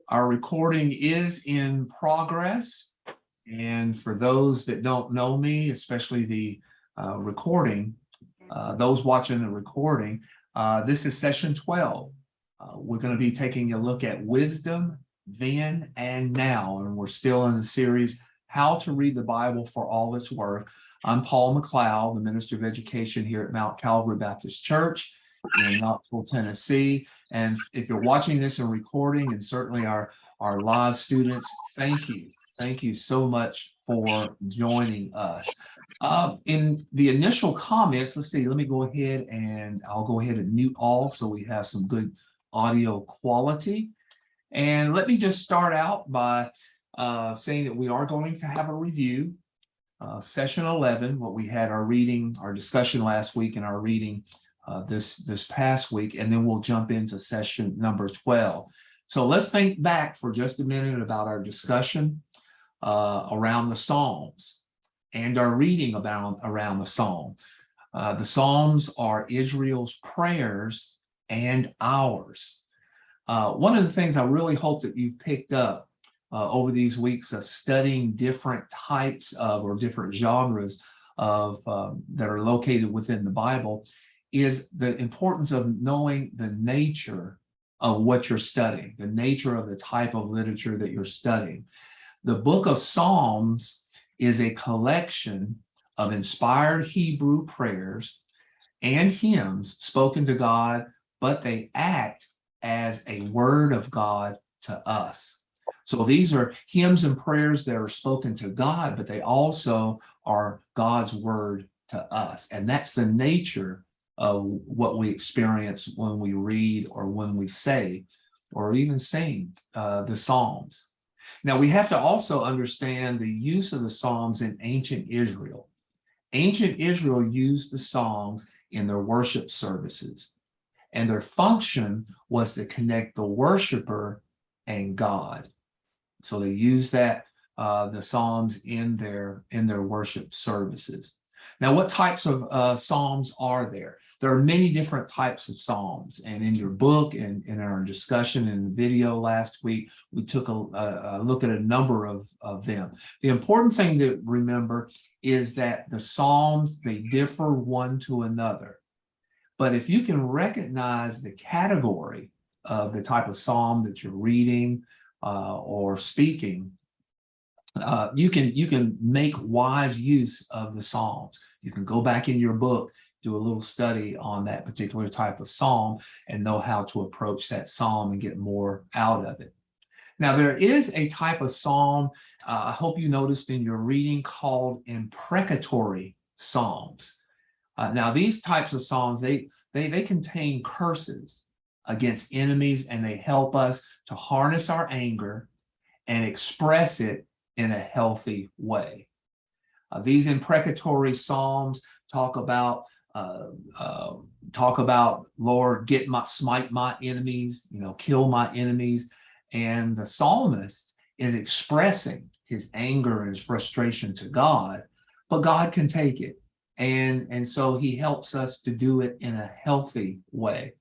Our recording is in progress. And for those that don't know me, especially the recording, those watching the recording, this is session 12. We're going to be taking a look at wisdom then and now. And we're still in the series, How to Read the Bible for All It's Worth. I'm Paul McLeod, the Minister of Education here at Mount Calvary Baptist Church in Knoxville, Tennessee. And if you're watching this and recording, and certainly our live students, thank you. Thank you so much for joining us. In the initial comments, let's see, let me go ahead and I'll go ahead and mute all so we have some good audio quality. And let me just start out by saying that we are going to have a review. Session 11, what we had our reading, our discussion last week and our reading this past week, and then we'll jump into session number 12. So let's think back for just a minute about our discussion around the Psalms and our reading around the Psalm. The Psalms are Israel's prayers and ours. One of the things I really hope that you've picked up over these weeks of studying different types of or different genres of that are located within the Bible is the importance of knowing the nature of what you're studying, the nature of the type of literature that you're studying. The book of Psalms is a collection of inspired Hebrew prayers and hymns spoken to God, but they act as a word of God to us. So these are hymns and prayers that are spoken to God, but they also are God's word to us. And that's the nature of what we experience when we read or when we say or even sing the Psalms. Now, we have to also understand the use of the Psalms in ancient Israel. Ancient Israel used the Psalms in their worship services, and their function was to connect the worshiper and God. So they use that the Psalms in their worship services. Now, what types of Psalms are there? There are many different types of Psalms, and in your book and in our discussion in the video last week, we took a look at a number of them. The important thing to remember is that the Psalms, they differ one to another. But if you can recognize the category of the type of Psalm that you're reading or speaking, you can make wise use of the Psalms. You can go back in your book, do a little study on that particular type of Psalm and know how to approach that Psalm and get more out of it. Now, there is a type of Psalm, I hope you noticed in your reading, called imprecatory Psalms. Now, these types of Psalms, they contain curses against enemies, and they help us to harness our anger and express it in a healthy way. These imprecatory Psalms talk about Lord, smite my enemies, kill my enemies. And the psalmist is expressing his anger and his frustration to God, but God can take it. And so he helps us to do it in a healthy way.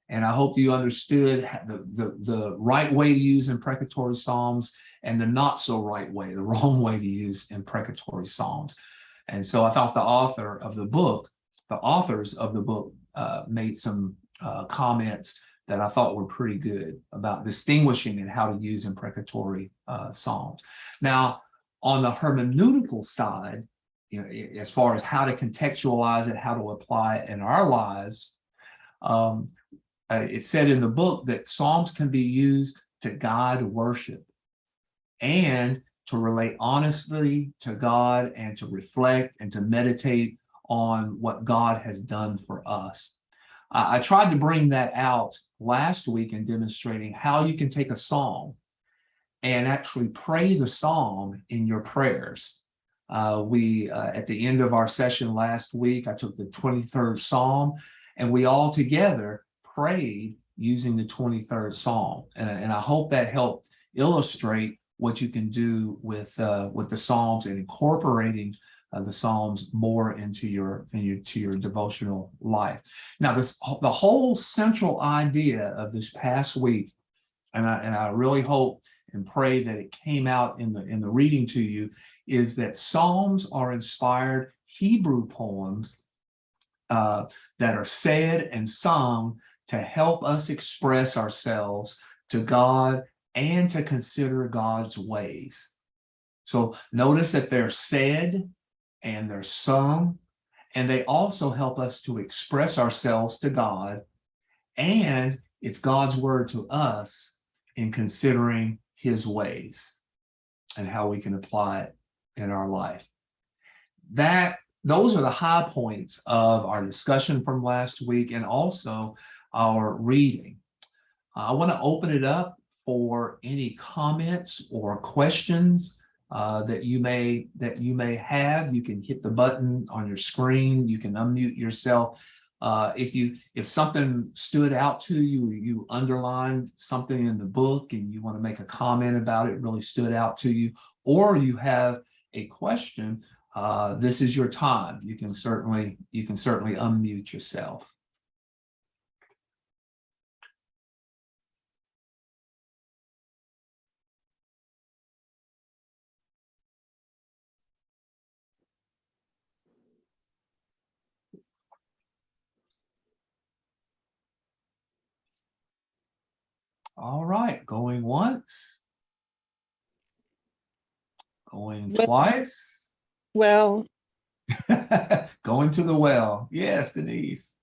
And I hope you understood the right way to use imprecatory Psalms and the not so right way, the wrong way to use imprecatory Psalms. And so I thought the authors of the book made some comments that I thought were pretty good about distinguishing and how to use imprecatory Psalms. Now, on the hermeneutical side, as far as how to contextualize it, how to apply it in our lives, it said in the book that Psalms can be used to guide worship and to relate honestly to God and to reflect and to meditate on what God has done for us. I tried to bring that out last week in demonstrating how you can take a psalm and actually pray the psalm in your prayers. At the end of our session last week, I took the 23rd Psalm, and we all together prayed using the 23rd Psalm. And I hope that helped illustrate what you can do with the Psalms and incorporating the Psalms more into your devotional life. Now, the whole central idea of this past week and I really hope and pray that it came out in the reading to you, is that Psalms are inspired Hebrew poems that are said and sung to help us express ourselves to God and to consider God's ways. So notice that they're said and they're sung, and they also help us to express ourselves to God, and it's God's word to us in considering his ways and how we can apply it in our life. Those are the high points of our discussion from last week and also our reading. I want to open it up for any comments or questions that you may have. You can hit the button on your screen. You can unmute yourself. If something stood out to you, you underlined something in the book and you want to make a comment about it, really stood out to you, or you have a question, this is your time. You can certainly unmute yourself. All right, going once, going twice. Well, going to the well. Yes, Denise.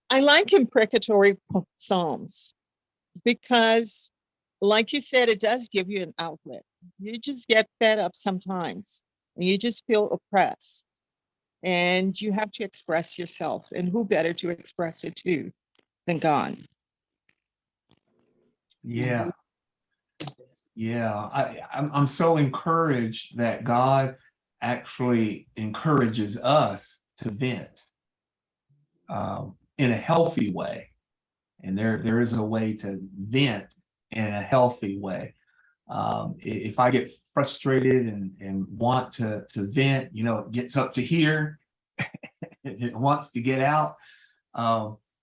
I like imprecatory psalms because, like you said, it does give you an outlet. You just get fed up sometimes and you just feel oppressed and you have to express yourself. And who better to express it to than God? Yeah. Yeah. I'm so encouraged that God actually encourages us to vent in a healthy way. And there is a way to vent in a healthy way. If I get frustrated and want to vent, it gets up to here, it wants to get out.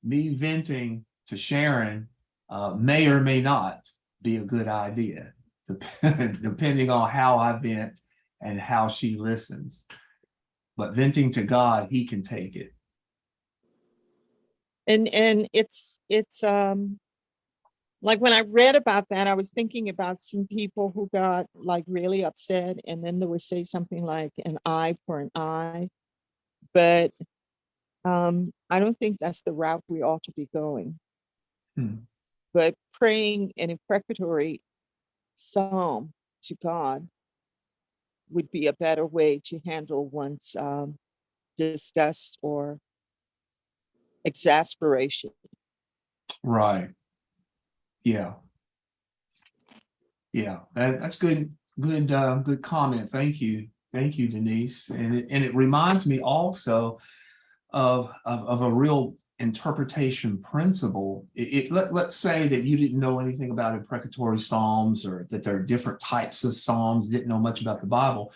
Me venting to Sharon may or may not be a good idea, depending on how I vent and how she listens. But venting to God, he can take it. And it's like when I read about that, I was thinking about some people who got like really upset, and then they would say something like an eye for an eye. But I don't think that's the route we ought to be going. But praying an imprecatory psalm to God would be a better way to handle one's disgust or exasperation. Right. Yeah. Yeah. That's good. Good comment. Thank you. Thank you, Denise. And it reminds me also of a real interpretation principle. Let's say that you didn't know anything about imprecatory psalms, or that there are different types of psalms, didn't know much about the Bible,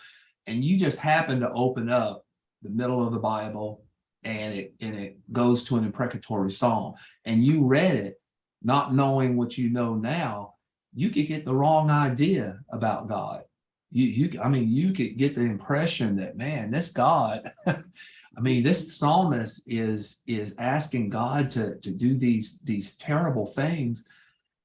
and you just happen to open up the middle of the Bible and it goes to an imprecatory psalm, and you read it not knowing what you know now, you could get the wrong idea about God. You could get the impression that, man, this God this psalmist is asking God to do these terrible things,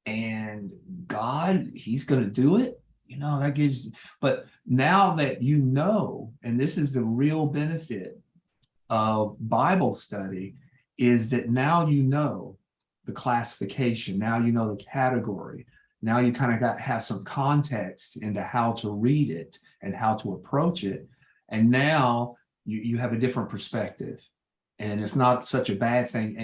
and God, he's going to do it. That gives, but now that and this is the real benefit of Bible study, is that now the classification, now the category, now you kind of have some context into how to read it and how to approach it, and now you have a different perspective, and it's not such a bad thing.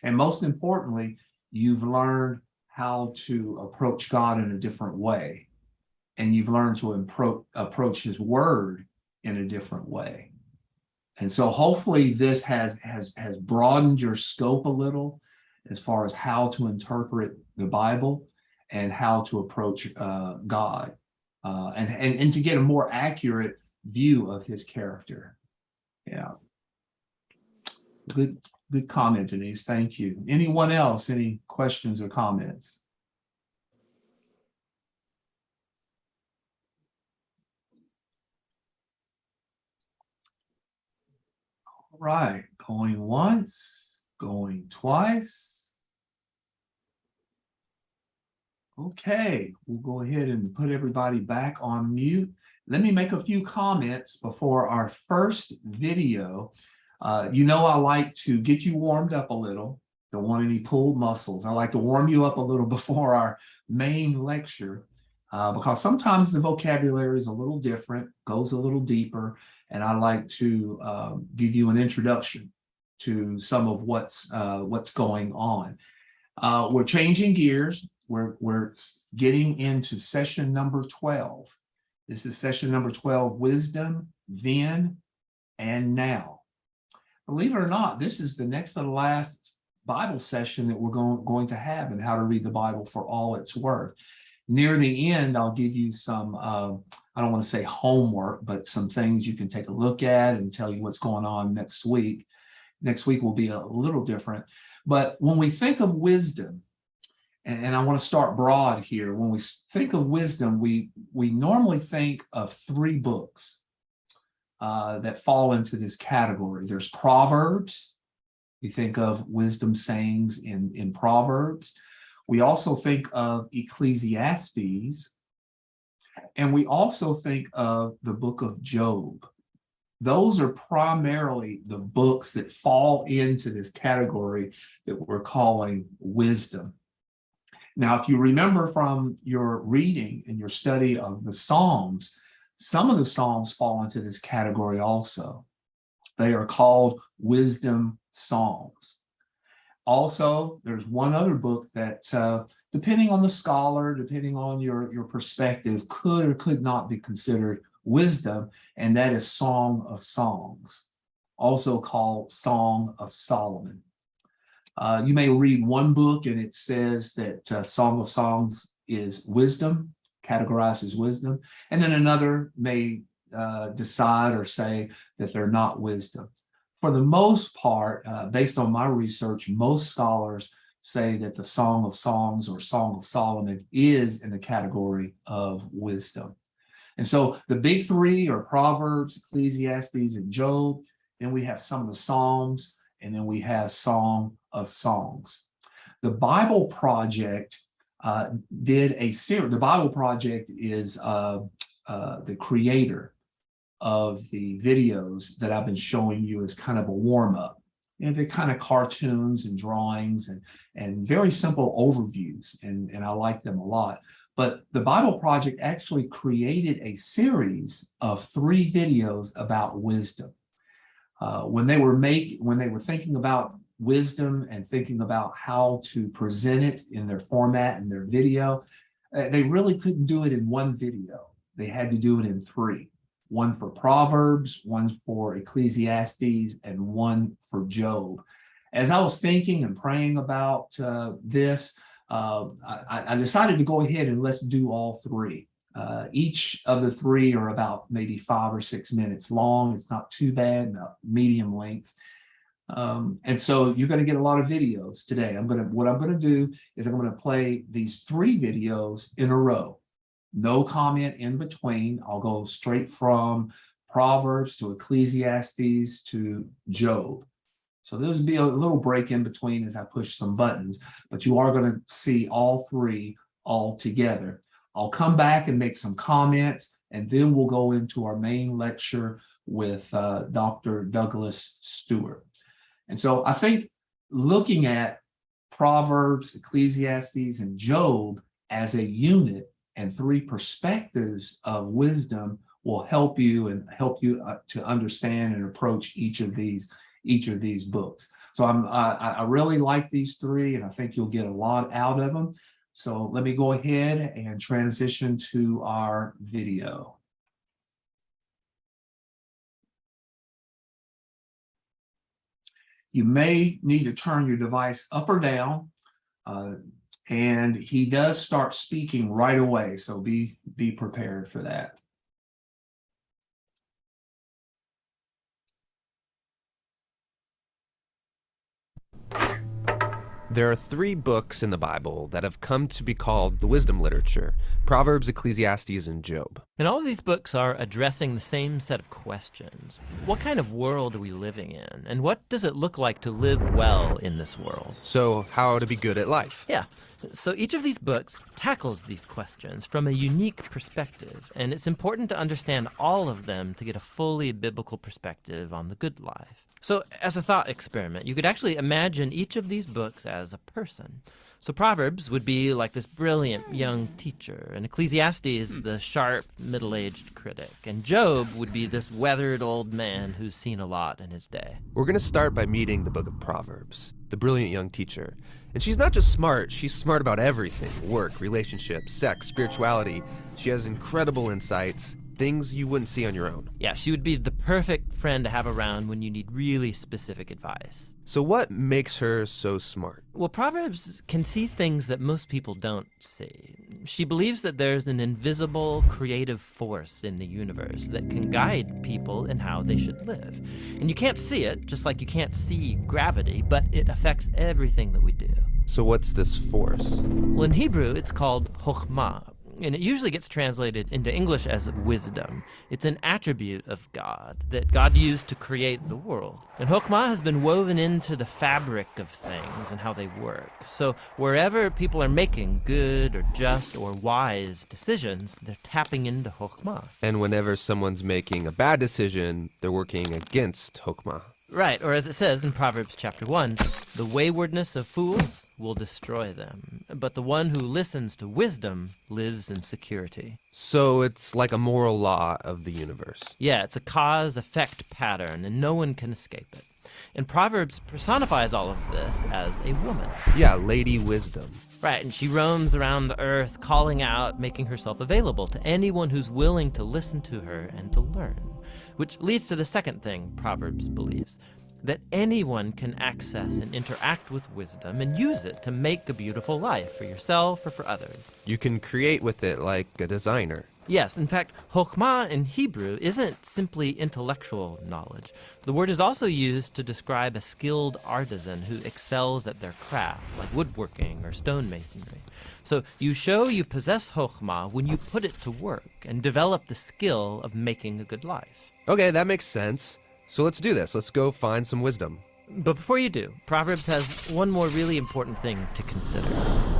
And most importantly, you've learned how to approach God in a different way, and you've learned to approach his word in a different way. And so hopefully this has broadened your scope a little as far as how to interpret the Bible and how to approach God, and to get a more accurate view of his character. Yeah. Good Good comment, Denise. Thank you. Anyone else? Any questions or comments? All right, going once, going twice. Okay, we'll go ahead and put everybody back on mute. Let me make a few comments before our first video. You know, I like to get you warmed up a little. Don't want any pulled muscles. I like to warm you up a little before our main lecture because sometimes the vocabulary is a little different, goes a little deeper, and I like to give you an introduction to some of what's going on. We're changing gears. We're getting into session number 12. This is session number 12, Wisdom, Then and Now. Believe it or not, this is the next to the last Bible session that we're going to have in how to read the Bible for all it's worth. Near the end, I'll give you some, I don't want to say homework, but some things you can take a look at and tell you what's going on next week. Next week will be a little different. But when we think of wisdom, and I want to start broad here, when we think of wisdom, we normally think of three books that fall into this category. There's Proverbs. We think of wisdom sayings in Proverbs. We also think of Ecclesiastes. And we also think of the book of Job. Those are primarily the books that fall into this category that we're calling wisdom. Now, if you remember from your reading and your study of the Psalms, some of the Psalms fall into this category also. They are called wisdom songs. Also, there's one other book that, depending on the scholar, depending on your perspective, could or could not be considered wisdom, and that is Song of Songs, also called Song of Solomon. You may read one book and it says that Song of Songs is wisdom, categorized as wisdom, and then another may decide or say that they're not wisdom. For the most part, based on my research, most scholars say that the Song of Songs or Song of Solomon is in the category of wisdom. And so the big three are Proverbs, Ecclesiastes, and Job. Then we have some of the Psalms, and then we have Song of Songs. The Bible Project did a series. The Bible Project is the creator of the videos that I've been showing you as kind of a warm-up. And they're kind of cartoons and drawings and very simple overviews, and I like them a lot. But the Bible Project actually created a series of 3 videos about wisdom. When they were thinking about wisdom and thinking about how to present it in their format and their video, they really couldn't do it in one video. They had to do it in 3. One for Proverbs, one for Ecclesiastes, and one for Job. As I was thinking and praying about this, I decided to go ahead and let's do all 3. Each of the 3 are about maybe 5 or 6 minutes long. It's not too bad, about medium length. And so you're going to get a lot of videos today. What I'm going to do is I'm going to play these 3 videos in a row. No comment in between. I'll go straight from Proverbs to Ecclesiastes to Job. So there'll be a little break in between as I push some buttons, but you are going to see all 3 all together. I'll come back and make some comments, and then we'll go into our main lecture with Dr. Douglas Stewart. And so I think looking at Proverbs, Ecclesiastes, and Job as a unit and 3 perspectives of wisdom will help you to understand and approach each of these books. So I really like these 3, and I think you'll get a lot out of them. So let me go ahead and transition to our video. You may need to turn your device up or down. And he does start speaking right away, so be prepared for that. There are 3 books in the Bible that have come to be called the wisdom literature: Proverbs, Ecclesiastes, and Job. And all of these books are addressing the same set of questions. What kind of world are we living in? And what does it look like to live well in this world? So, how to be good at life. Yeah. So each of these books tackles these questions from a unique perspective, and it's important to understand all of them to get a fully biblical perspective on the good life. So as a thought experiment, you could actually imagine each of these books as a person. So Proverbs would be like this brilliant young teacher, and Ecclesiastes the sharp middle-aged critic, and Job would be this weathered old man who's seen a lot in his day. We're going to start by meeting the book of Proverbs, the brilliant young teacher. And she's not just smart, she's smart about everything: work, relationships, sex, spirituality. She has incredible insights, things you wouldn't see on your own. Yeah, she would be the perfect friend to have around when you need really specific advice. So what makes her so smart? Well, Proverbs can see things that most people don't see. She believes that there's an invisible creative force in the universe that can guide people in how they should live. And you can't see it, just like you can't see gravity, but it affects everything that we do. So what's this force? Well, in Hebrew, it's called chokhmah, and it usually gets translated into English as wisdom. It's an attribute of God that God used to create the world. And chokhmah has been woven into the fabric of things and how they work. So wherever people are making good or just or wise decisions, they're tapping into chokhmah. And whenever someone's making a bad decision, they're working against Chokhmah. Right, or as it says in Proverbs chapter 1, the waywardness of fools will destroy them, but the one who listens to wisdom lives in security. So it's like a moral law of the universe. Yeah, it's a cause-effect pattern, and no one can escape it. And Proverbs personifies all of this as a woman. Yeah, Lady Wisdom. Right, and she roams around the earth, calling out, making herself available to anyone who's willing to listen to her and to learn. Which leads to the second thing Proverbs believes, that anyone can access and interact with wisdom and use it to make a beautiful life for yourself or for others. You can create with it like a designer. Yes, in fact, chokhmah in Hebrew isn't simply intellectual knowledge. The word is also used to describe a skilled artisan who excels at their craft, like woodworking or stonemasonry. So you show you possess chokhmah when you put it to work and develop the skill of making a good life. Okay, that makes sense. So let's do this. Let's go find some wisdom. But before you do, Proverbs has one more really important thing to consider.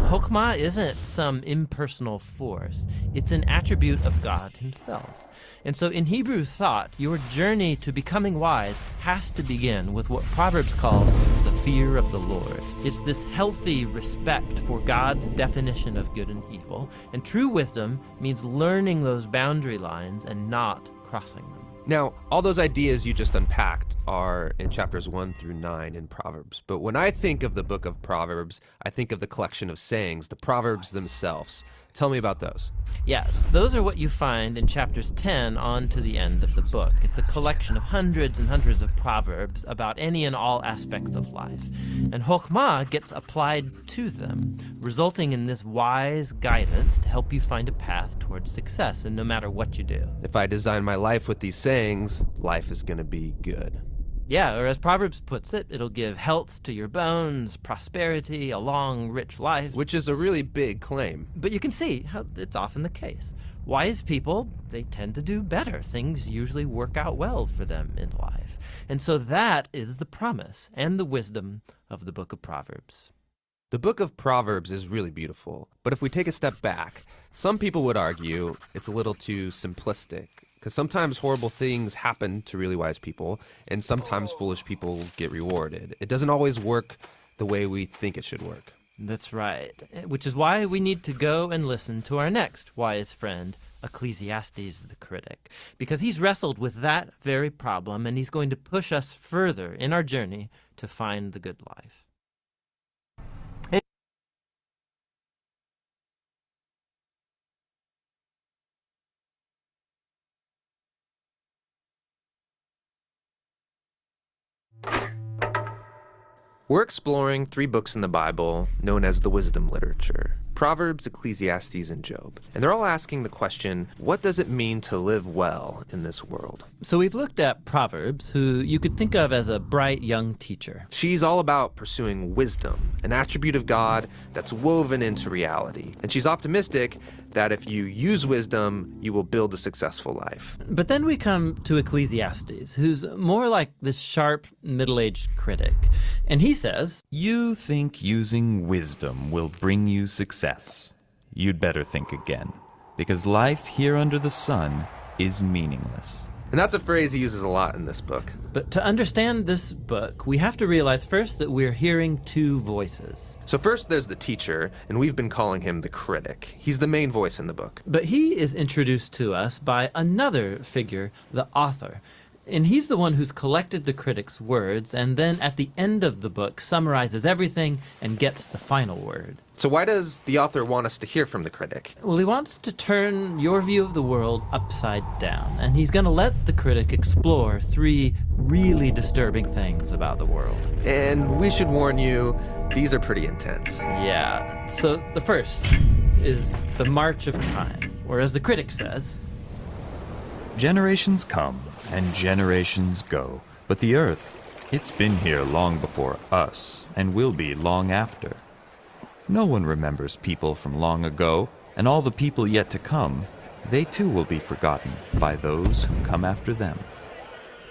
Chokhmah isn't some impersonal force. It's an attribute of God himself. And so in Hebrew thought, your journey to becoming wise has to begin with what Proverbs calls the fear of the Lord. It's this healthy respect for God's definition of good and evil. And true wisdom means learning those boundary lines and not crossing them. Now, all those ideas you just unpacked are in chapters 1 through 9 in Proverbs. But when I think of the book of Proverbs, I think of the collection of sayings, the Proverbs themselves. Tell me about those. Yeah, those are what you find in chapters 10 on to the end of the book. It's a collection of hundreds and hundreds of proverbs about any and all aspects of life. And chokhmah gets applied to them, resulting in this wise guidance to help you find a path towards success, and no matter what you do. If I design my life with these sayings, life is going to be good. Yeah, or as Proverbs puts it, it'll give health to your bones, prosperity, a long, rich life. Which is a really big claim. But you can see how it's often the case. Wise people, they tend to do better. Things usually work out well for them in life. And so that is the promise and the wisdom of the book of Proverbs. The book of Proverbs is really beautiful, but if we take a step back, some people would argue it's a little too simplistic. Because sometimes horrible things happen to really wise people, and sometimes foolish people get rewarded. It doesn't always work the way we think it should work. That's right, which is why we need to go and listen to our next wise friend, Ecclesiastes the critic, because he's wrestled with that very problem, and he's going to push us further in our journey to find the good life. We're exploring 3 books in the Bible known as the wisdom literature: Proverbs, Ecclesiastes, and Job. And they're all asking the question, what does it mean to live well in this world? So we've looked at Proverbs, who you could think of as a bright young teacher. She's all about pursuing wisdom, an attribute of God that's woven into reality. And she's optimistic that if you use wisdom, you will build a successful life. But then we come to Ecclesiastes, who's more like this sharp, middle-aged critic. And he says, You think using wisdom will bring you success. You'd better think again, because life here under the sun is meaningless. And that's a phrase he uses a lot in this book. but to understand this book, we have to realize first that we're hearing two voices. So first there's the teacher, and we've been calling him the critic. He's the main voice in the book. But he is introduced to us by another figure, the author. And he's the one who's collected the critic's words and then at the end of the book summarizes everything and gets the final word. So why does the author want us to hear from the critic? Well, he wants to turn your view of the world upside down, and he's going to let the critic explore three really disturbing things about the world. And we should warn you, these are pretty intense. Yeah, so the first is the march of time, or as the critic says, Generations come and generations go, but the earth, it's been here long before us and will be long after. No one remembers people from long ago, and all the people yet to come, they too will be forgotten by those who come after them.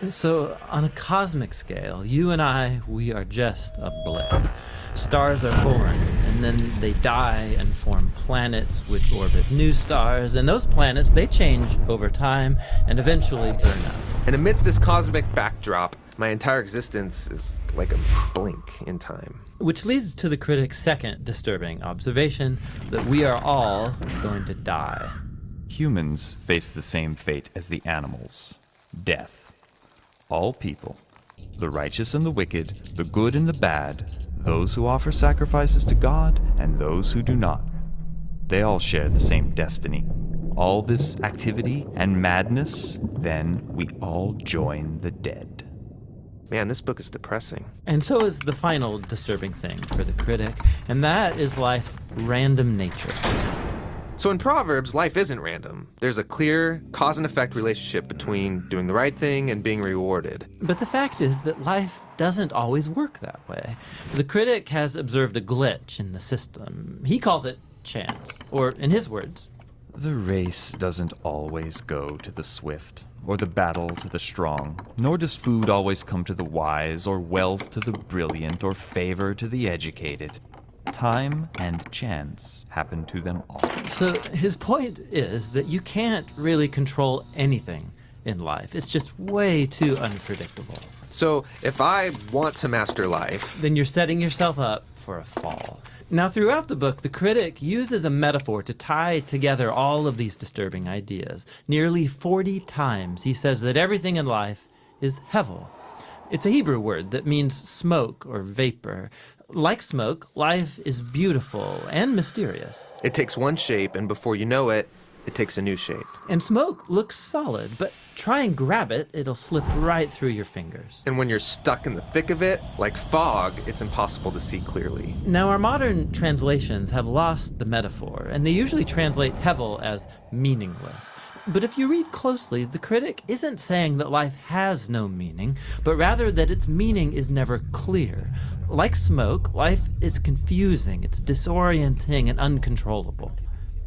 So, on a cosmic scale, you and I, we are just a blip. Stars are born, and then they die and form planets which orbit new stars, and those planets, they change over time and eventually burn up. And amidst this cosmic backdrop, my entire existence is like a blink in time. Which leads to the critic's second disturbing observation, that we are all going to die. Humans face the same fate as the animals, death. All people, the righteous and the wicked, the good and the bad, those who offer sacrifices to God and those who do not, they all share the same destiny. All this activity and madness, then we all join the dead. Man, this book is depressing. And so is the final disturbing thing for the critic, and that is life's random nature. So in Proverbs, life isn't random. There's a clear cause and effect relationship between doing the right thing and being rewarded. But the fact is that life doesn't always work that way. The critic has observed a glitch in the system. He calls it chance, or in his words, The race doesn't always go to the swift, or the battle to the strong, nor does food always come to the wise, or wealth to the brilliant, or favor to the educated. Time and chance happen to them all. So his point is that you can't really control anything in life. It's just way too unpredictable. So if I want to master life, Then you're setting yourself up for a fall. Now, throughout the book, the critic uses a metaphor to tie together all of these disturbing ideas. Nearly 40 times he says that everything in life is hevel. It's a Hebrew word that means smoke or vapor. Like smoke, life is beautiful and mysterious. it takes one shape, and before you know it, it takes a new shape. And smoke looks solid, but try and grab it, it'll slip right through your fingers. And when you're stuck in the thick of it, like fog, it's impossible to see clearly. Now, our modern translations have lost the metaphor, and they usually translate hevel as meaningless. But if you read closely, the critic isn't saying that life has no meaning, but rather that its meaning is never clear. Like smoke, life is confusing, it's disorienting and uncontrollable.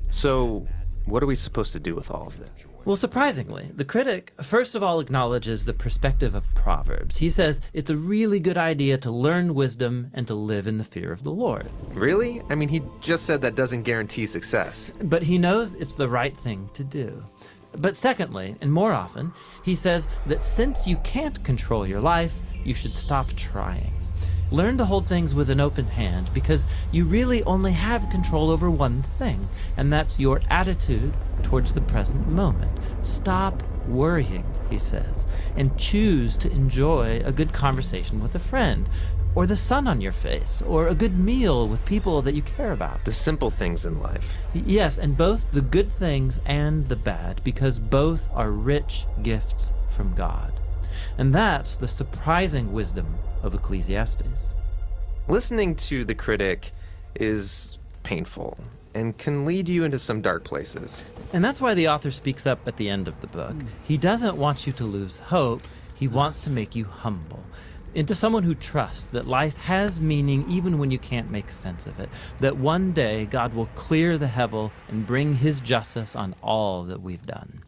So what are we supposed to do with all of this? Well, surprisingly, the critic first of all acknowledges the perspective of Proverbs. He says it's a really good idea to learn wisdom and to live in the fear of the Lord. Really? I mean, he just said that doesn't guarantee success. But he knows it's the right thing to do. But secondly, and more often, he says that since you can't control your life, you should stop trying. Learn to hold things with an open hand because you really only have control over one thing, and that's your attitude towards the present moment. Stop worrying, he says, and choose to enjoy a good conversation with a friend, or the sun on your face, or a good meal with people that you care about. The simple things in life. Yes, and both the good things and the bad, because both are rich gifts from God. And that's the surprising wisdom of Ecclesiastes. Listening to the critic is painful and can lead you into some dark places. And that's why the author speaks up at the end of the book. He doesn't want you to lose hope. He wants to make you humble into someone who trusts that life has meaning even when you can't make sense of it, that one day God will clear the hevel and bring his justice on all that we've done.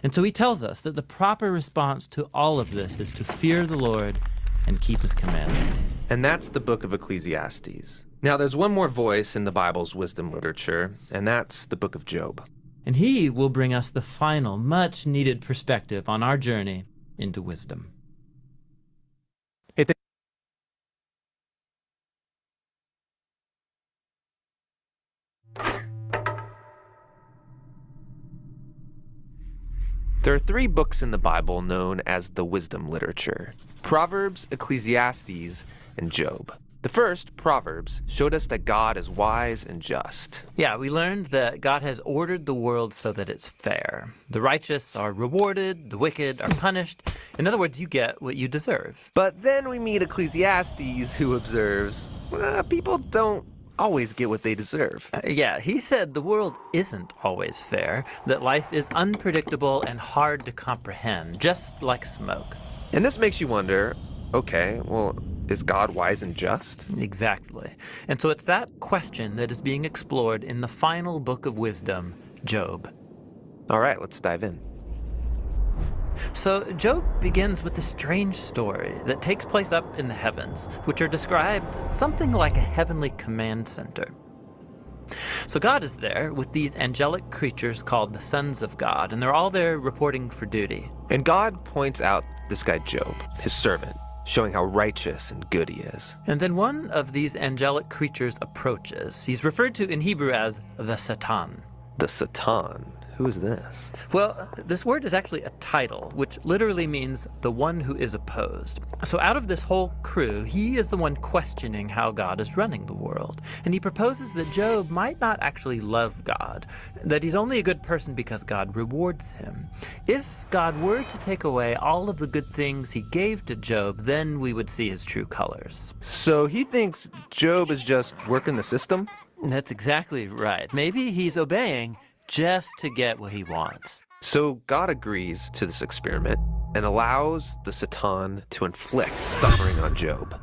And so he tells us that the proper response to all of this is to fear the Lord and keep his commandments. And that's the book of Ecclesiastes. Now, there's one more voice in the Bible's wisdom literature, and that's the book of Job. And he will bring us the final, much needed perspective on our journey into wisdom. There are 3 books in the Bible known as the wisdom literature: Proverbs, Ecclesiastes, and Job. The first, Proverbs, showed us that God is wise and just. Yeah, we learned that God has ordered the world so that it's fair. The righteous are rewarded, the wicked are punished. In other words, you get what you deserve. But then we meet Ecclesiastes, who observes, people don't always get what they deserve. Yeah, he said the world isn't always fair, that life is unpredictable and hard to comprehend, just like smoke. And this makes you wonder, okay, well, is God wise and just? Exactly. And so it's that question that is being explored in the final book of wisdom, Job. All right, let's dive in. So Job begins with a strange story that takes place up in the heavens, which are described something like a heavenly command center. So God is there with these angelic creatures called the sons of God, and they're all there reporting for duty. And God points out this guy Job, his servant, showing how righteous and good he is. And then one of these angelic creatures approaches. He's referred to in Hebrew as the Satan. The Satan. Who is this? Well, this word is actually a title, which literally means the one who is opposed. So out of this whole crew, he is the one questioning how God is running the world. And he proposes that Job might not actually love God, that he's only a good person because God rewards him. If God were to take away all of the good things he gave to Job, then we would see his true colors. So he thinks Job is just working the system? That's exactly right. Maybe he's obeying just to get what he wants. So God agrees to this experiment and allows the Satan to inflict suffering on Job.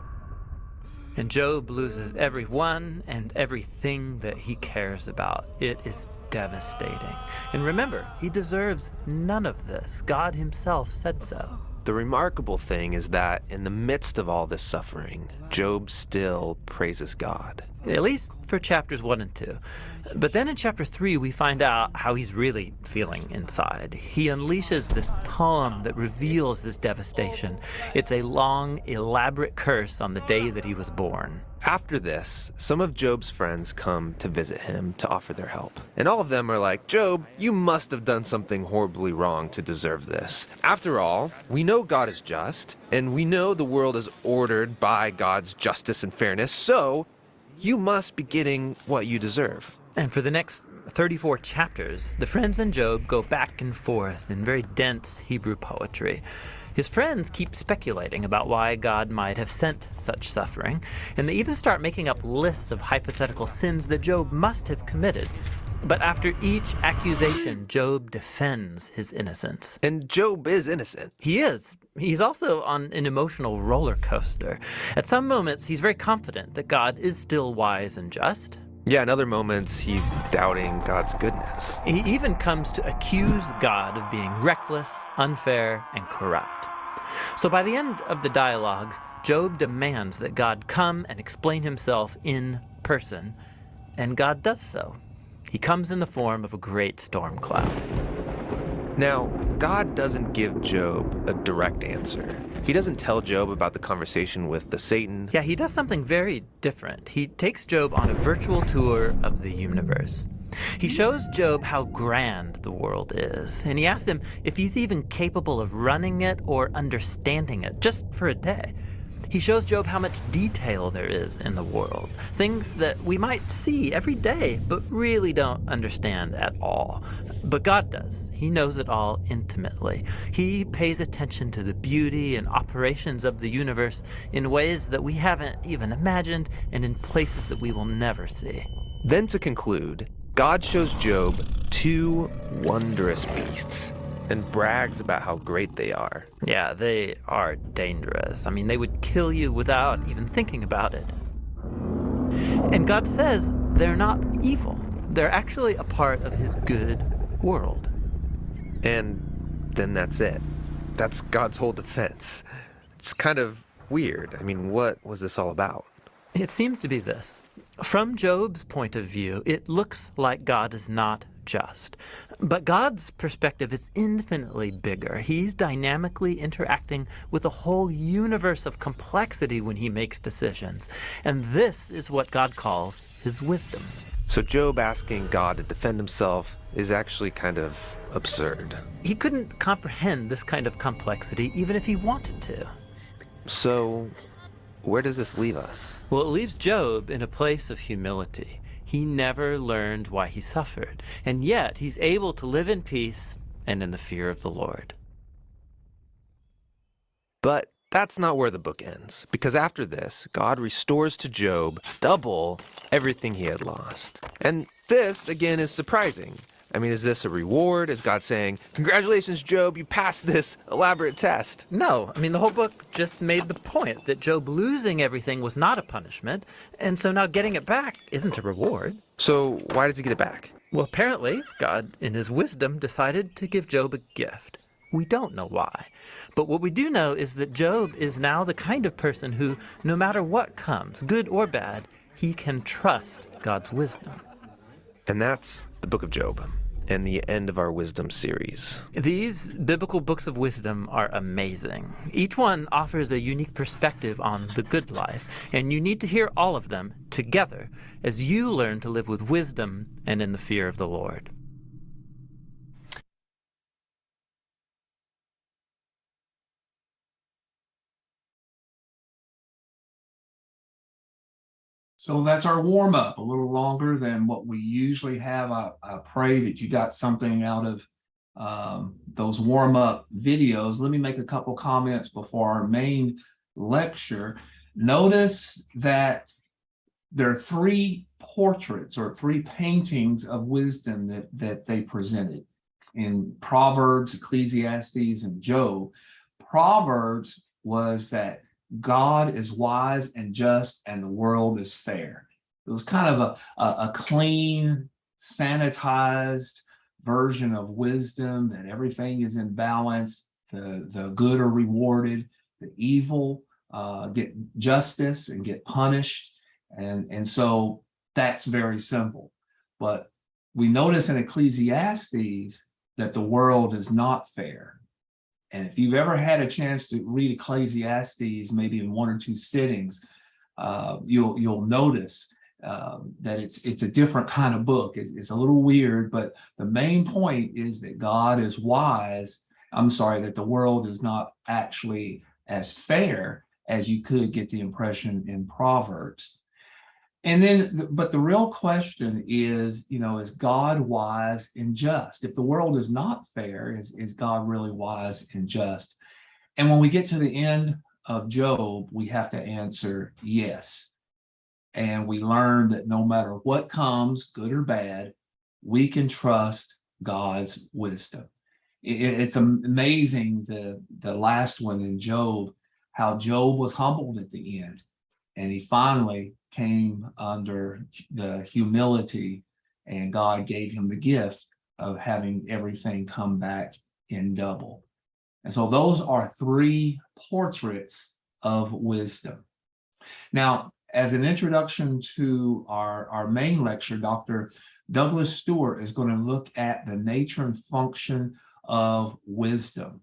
And Job loses everyone and everything that he cares about. It is devastating. And remember, he deserves none of this. God himself said so. The remarkable thing is that in the midst of all this suffering, Job still praises God. At least for chapters 1 and 2. But then in chapter 3, we find out how he's really feeling inside. He unleashes this poem that reveals this devastation. It's a long, elaborate curse on the day that he was born. After this, some of Job's friends come to visit him to offer their help. And all of them are like, Job, you must have done something horribly wrong to deserve this. After all, we know God is just, and we know the world is ordered by God's justice and fairness, so you must be getting what you deserve. And for the next 34 chapters, the friends and Job go back and forth in very dense Hebrew poetry. His friends keep speculating about why God might have sent such suffering, and they even start making up lists of hypothetical sins that Job must have committed. But after each accusation, Job defends his innocence. And Job is innocent. He is. He's also on an emotional roller coaster. At some moments, he's very confident that God is still wise and just. Yeah, in other moments, he's doubting God's goodness. He even comes to accuse God of being reckless, unfair, and corrupt. So by the end of the dialogues, Job demands that God come and explain himself in person, and God does so. He comes in the form of a great storm cloud. Now, God doesn't give Job a direct answer. He doesn't tell Job about the conversation with the Satan. Yeah, he does something very different. He takes Job on a virtual tour of the universe. He shows Job how grand the world is, and he asks him if he's even capable of running it or understanding it, just for a day. He shows Job how much detail there is in the world, things that we might see every day, but really don't understand at all. But God does. He knows it all intimately. He pays attention to the beauty and operations of the universe in ways that we haven't even imagined and in places that we will never see. Then to conclude, God shows Job two wondrous beasts and brags about how great they are. Yeah, they are dangerous. I mean, they would kill you without even thinking about it. And God says they're not evil. They're actually a part of his good world. And then that's it. That's God's whole defense. It's kind of weird. I mean, what was this all about? It seems to be this. From Job's point of view, it looks like God is not just. But God's perspective is infinitely bigger. He's dynamically interacting with a whole universe of complexity when he makes decisions. And this is what God calls his wisdom. So Job asking God to defend himself is actually kind of absurd. He couldn't comprehend this kind of complexity even if he wanted to. So where does this leave us? Well, it leaves Job in a place of humility. He never learned why he suffered, and yet he's able to live in peace and in the fear of the Lord. But that's not where the book ends, because after this, God restores to Job double everything he had lost. And this, again, is surprising. I mean, is this a reward? Is God saying, "Congratulations, Job, you passed this elaborate test"? No, I mean, the whole book just made the point that Job losing everything was not a punishment, and so now getting it back isn't a reward. So why does he get it back? Well, apparently, God, in his wisdom, decided to give Job a gift. We don't know why. But what we do know is that Job is now the kind of person who, no matter what comes, good or bad, he can trust God's wisdom. And that's the book of Job, and the end of our wisdom series. These biblical books of wisdom are amazing. Each one offers a unique perspective on the good life, and you need to hear all of them together as you learn to live with wisdom and in the fear of the Lord. So that's our warm up, a little longer than what we usually have. I pray that you got something out of those warm up videos. Let me make a couple comments before our main lecture. Notice that there are three portraits or three paintings of wisdom that they presented in Proverbs, Ecclesiastes, and Job. Proverbs was that God is wise and just, and the world is fair. It was kind of a clean, sanitized version of wisdom, that everything is in balance. The good are rewarded, the evil get justice and get punished. And so that's very simple. But we notice in Ecclesiastes that the world is not fair. And if you've ever had a chance to read Ecclesiastes, maybe in one or two sittings, you'll notice that it's a different kind of book. It's a little weird, but the main point is that God is wise. That the world is not actually as fair as you could get the impression in Proverbs. And then, but the real question is, is God wise and just? If the world is not fair, is God really wise and just? And when we get to the end of Job, we have to answer yes. And we learn that no matter what comes, good or bad, we can trust God's wisdom. It's amazing, the last one in Job, how Job was humbled at the end. And he finally came under the humility, and God gave him the gift of having everything come back in double. And so those are three portraits of wisdom. Now, as an introduction to our main lecture, Dr. Douglas Stewart is going to look at the nature and function of wisdom.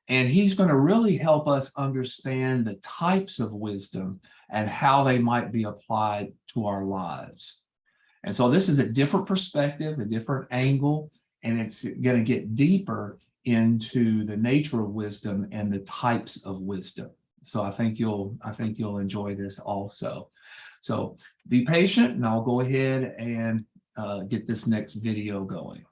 And he's going to really help us understand the types of wisdom and how they might be applied to our lives. And so this is a different perspective, a different angle, and it's going to get deeper into the nature of wisdom and the types of wisdom. So I think you'll enjoy this also. So be patient, and I'll go ahead and get this next video going.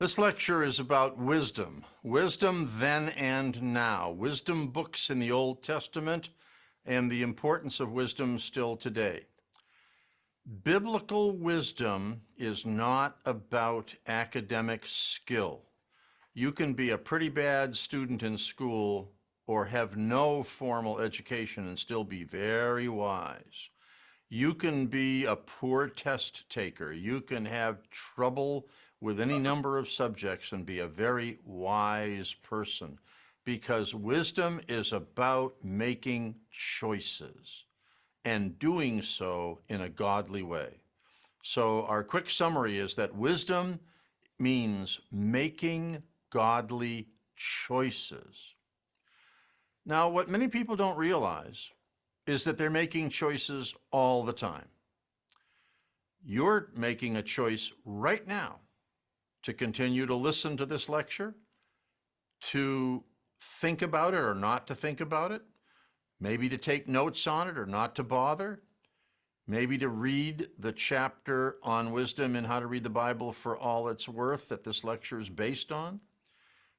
This lecture is about wisdom, wisdom then and now, wisdom books in the Old Testament, and the importance of wisdom still today. Biblical wisdom is not about academic skill. You can be a pretty bad student in school or have no formal education and still be very wise. You can be a poor test taker. You can have trouble with any number of subjects and be a very wise person, because wisdom is about making choices and doing so in a godly way. So our quick summary is that wisdom means making godly choices. Now, what many people don't realize is that they're making choices all the time. You're making a choice right now to continue to listen to this lecture, to think about it or not to think about it, maybe to take notes on it or not to bother, maybe to read the chapter on wisdom and how to read the Bible for all it's worth that this lecture is based on,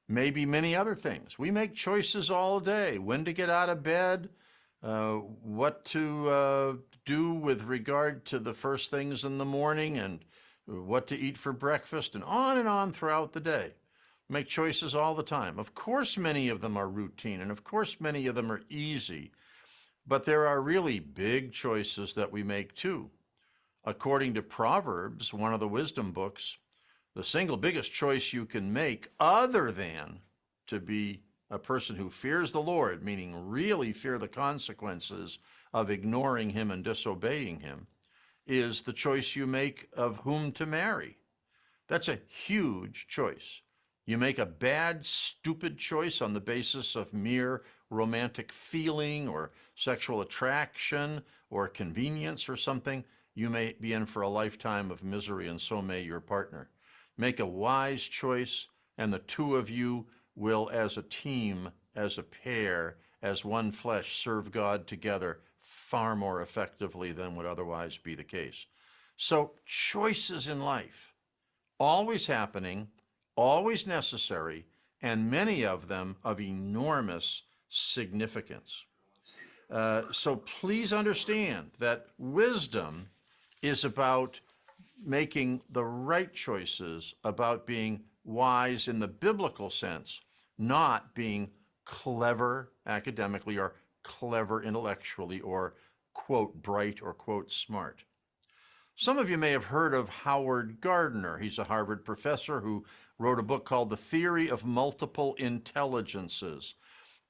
maybe many other things. We make choices all day, when to get out of bed, what to do with regard to the first things in the morning, and what to eat for breakfast, and on throughout the day. Make choices all the time. Of course, many of them are routine, and of course, many of them are easy, but there are really big choices that we make too. According to Proverbs, one of the wisdom books, the single biggest choice you can make, other than to be a person who fears the Lord, meaning really fear the consequences of ignoring him and disobeying him, is the choice you make of whom to marry. That's a huge choice. You make a bad, stupid choice on the basis of mere romantic feeling or sexual attraction or convenience or something, you may be in for a lifetime of misery, and so may your partner. Make a wise choice, and the two of you will, as a team, as a pair, as one flesh, serve God together far more effectively than would otherwise be the case. So choices in life, always happening, always necessary, and many of them of enormous significance. So please understand that wisdom is about making the right choices, about being wise in the biblical sense, not being clever academically or clever intellectually or, quote, bright or, quote, smart. Some of you may have heard of Howard Gardner. He's a Harvard professor who wrote a book called The Theory of Multiple Intelligences.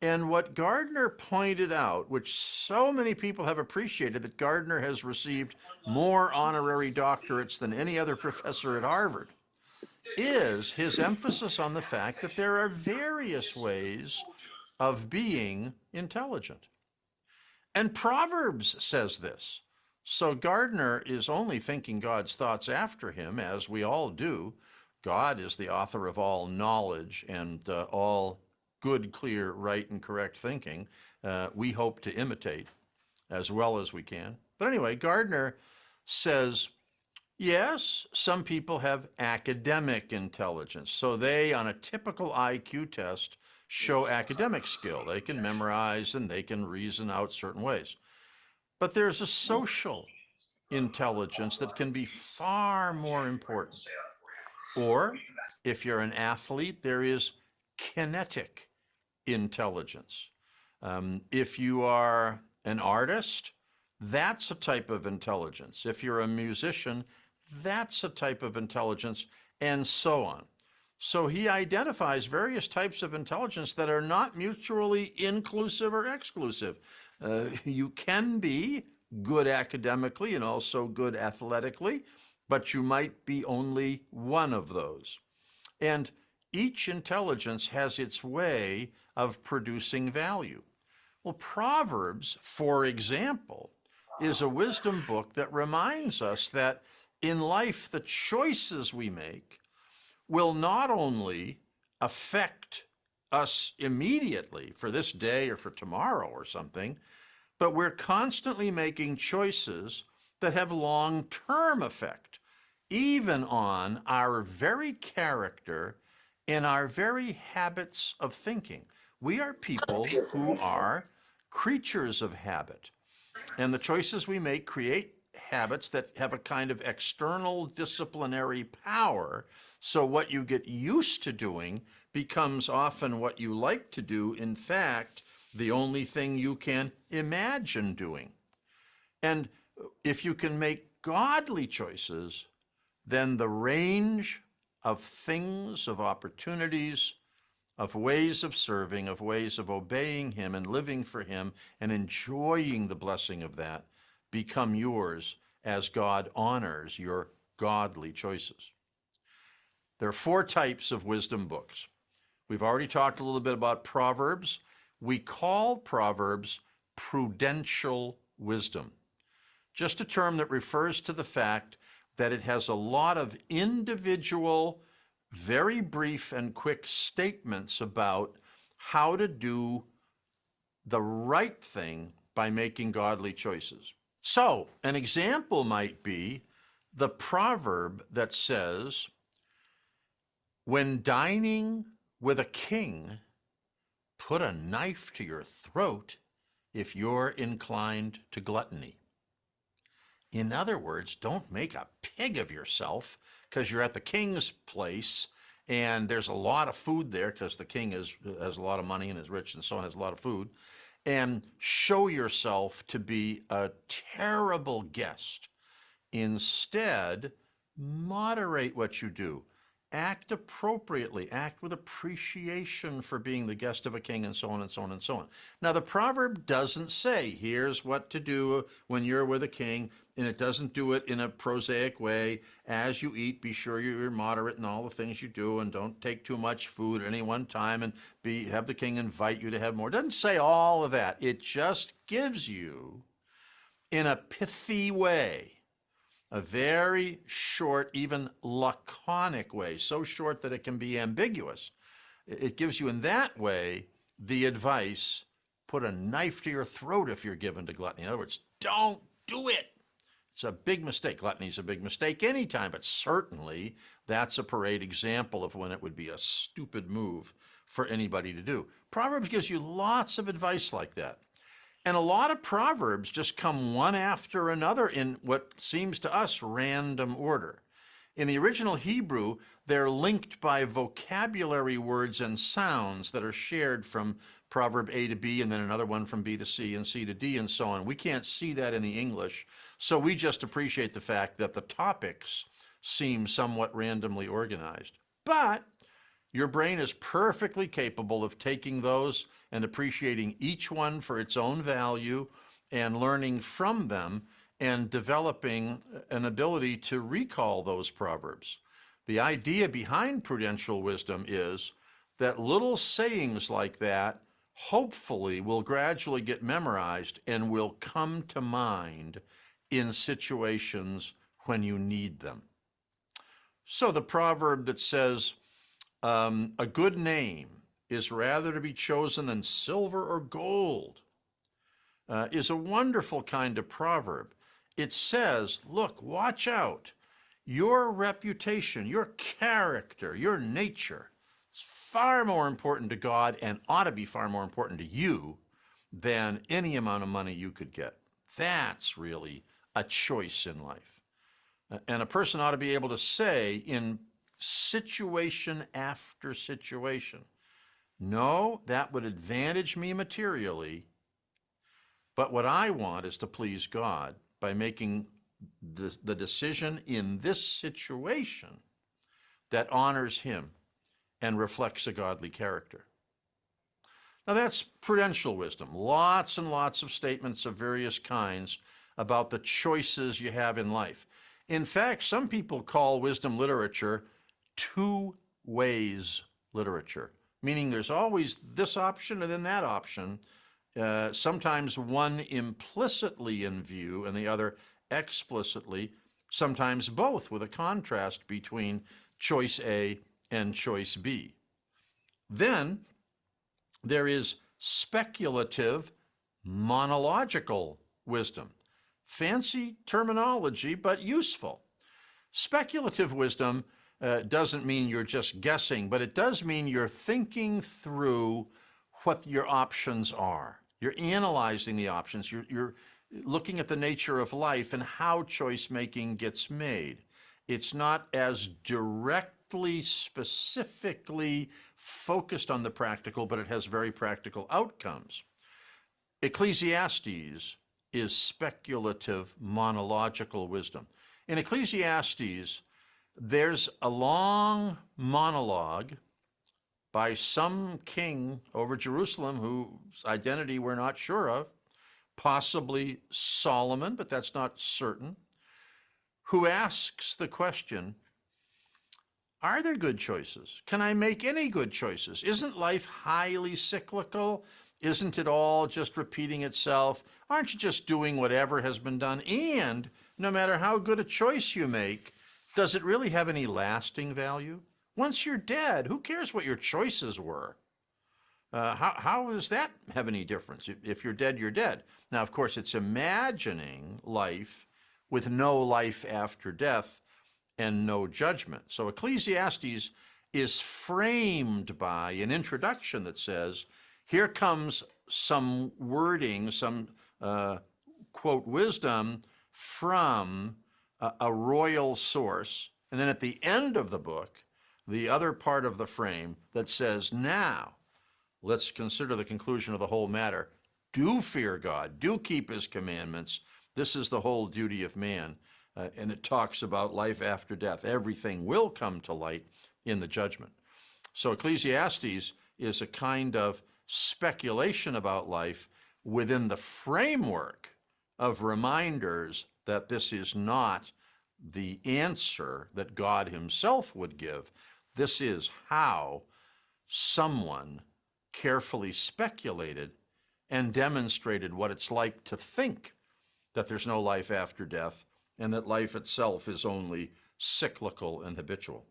And what Gardner pointed out, which so many people have appreciated, that Gardner has received more honorary doctorates than any other professor at Harvard, is his emphasis on the fact that there are various ways of being intelligent. And Proverbs says this. So Gardner is only thinking God's thoughts after him, as we all do. God is the author of all knowledge and all good, clear, right, and correct thinking. We hope to imitate as well as we can. But anyway, Gardner says, yes, some people have academic intelligence. So they, on a typical IQ test, show academic skill. They can memorize and they can reason out certain ways. But there's a social intelligence that can be far more important. Or if you're an athlete, there is kinetic intelligence. If you are an artist, that's a type of intelligence. If you're a musician, that's a type of intelligence, and so on. So he identifies various types of intelligence that are not mutually inclusive or exclusive. You can be good academically and also good athletically, but you might be only one of those. And each intelligence has its way of producing value. Well, Proverbs, for example, is a wisdom book that reminds us that in life, the choices we make will not only affect us immediately for this day or for tomorrow or something, but we're constantly making choices that have long-term effect. even on our very character and our very habits of thinking. We are people who are creatures of habit, and the choices we make create habits that have a kind of external disciplinary power. So what you get used to doing becomes often what you like to do. In fact, the only thing you can imagine doing. And if you can make godly choices, then the range of things, of opportunities, of ways of serving, of ways of obeying Him and living for Him and enjoying the blessing of that become yours as God honors your godly choices. There are 4 types of wisdom books. We've already talked a little bit about Proverbs. We call Proverbs prudential wisdom, just a term that refers to the fact that it has a lot of individual, very brief and quick statements about how to do the right thing by making godly choices. So, an example might be the proverb that says, when dining with a king, put a knife to your throat if you're inclined to gluttony. In other words, don't make a pig of yourself because you're at the king's place and there's a lot of food there because the king has a lot of money and is rich and so on, has a lot of food, and show yourself to be a terrible guest. Instead, moderate what you do. Act appropriately, act with appreciation for being the guest of a king, and so on and so on and so on. Now, the proverb doesn't say, here's what to do when you're with a king, and it doesn't do it in a prosaic way. As you eat, be sure you're moderate in all the things you do, and don't take too much food at any one time, and have the king invite you to have more. It doesn't say all of that. It just gives you, in a pithy way, a very short, even laconic way, so short that it can be ambiguous. It gives you in that way the advice, put a knife to your throat if you're given to gluttony. In other words, don't do it. It's a big mistake. Gluttony is a big mistake anytime, but certainly that's a parade example of when it would be a stupid move for anybody to do. Proverbs gives you lots of advice like that. And a lot of Proverbs just come one after another in what seems to us random order. In the original Hebrew, they're linked by vocabulary words and sounds that are shared from Proverb A to B, and then another one from B to C and C to D and so on. We can't see that in the English, so we just appreciate the fact that the topics seem somewhat randomly organized. But your brain is perfectly capable of taking those and appreciating each one for its own value and learning from them and developing an ability to recall those proverbs. The idea behind prudential wisdom is that little sayings like that hopefully will gradually get memorized and will come to mind in situations when you need them. So the proverb that says, a good name is rather to be chosen than silver or gold, is a wonderful kind of proverb. It says, look, watch out. Your reputation, your character, your nature is far more important to God and ought to be far more important to you than any amount of money you could get. That's really a choice in life. And a person ought to be able to say in situation after situation, no, that would advantage me materially, but what I want is to please God by making the decision in this situation that honors Him and reflects a godly character. Now that's prudential wisdom. Lots and lots of statements of various kinds about the choices you have in life. In fact, some people call wisdom literature two ways literature, meaning there's always this option and then that option, sometimes one implicitly in view and the other explicitly, sometimes both with a contrast between choice A and choice B. Then there is speculative monological wisdom. Fancy terminology, but useful. Speculative wisdom doesn't mean you're just guessing, but it does mean you're thinking through what your options are. You're analyzing the options. You're looking at the nature of life and how choice making gets made. It's not as directly, specifically focused on the practical, but it has very practical outcomes. Ecclesiastes is speculative monological wisdom. In Ecclesiastes, there's a long monologue by some king over Jerusalem whose identity we're not sure of, possibly Solomon, but that's not certain, who asks the question, are there good choices? Can I make any good choices? Isn't life highly cyclical? Isn't it all just repeating itself? Aren't you just doing whatever has been done? And no matter how good a choice you make, does it really have any lasting value? Once you're dead, who cares what your choices were? How does that have any difference? If you're dead, you're dead. Now, of course, it's imagining life with no life after death and no judgment. So Ecclesiastes is framed by an introduction that says, here comes some wording, some quote, wisdom from a royal source. And then at the end of the book, the other part of the frame that says, now, let's consider the conclusion of the whole matter. Do fear God, do keep his commandments. This is the whole duty of man. And it talks about life after death. Everything will come to light in the judgment. So Ecclesiastes is a kind of speculation about life within the framework of reminders that this is not the answer that God himself would give. This is how someone carefully speculated and demonstrated what it's like to think that there's no life after death and that life itself is only cyclical and habitual.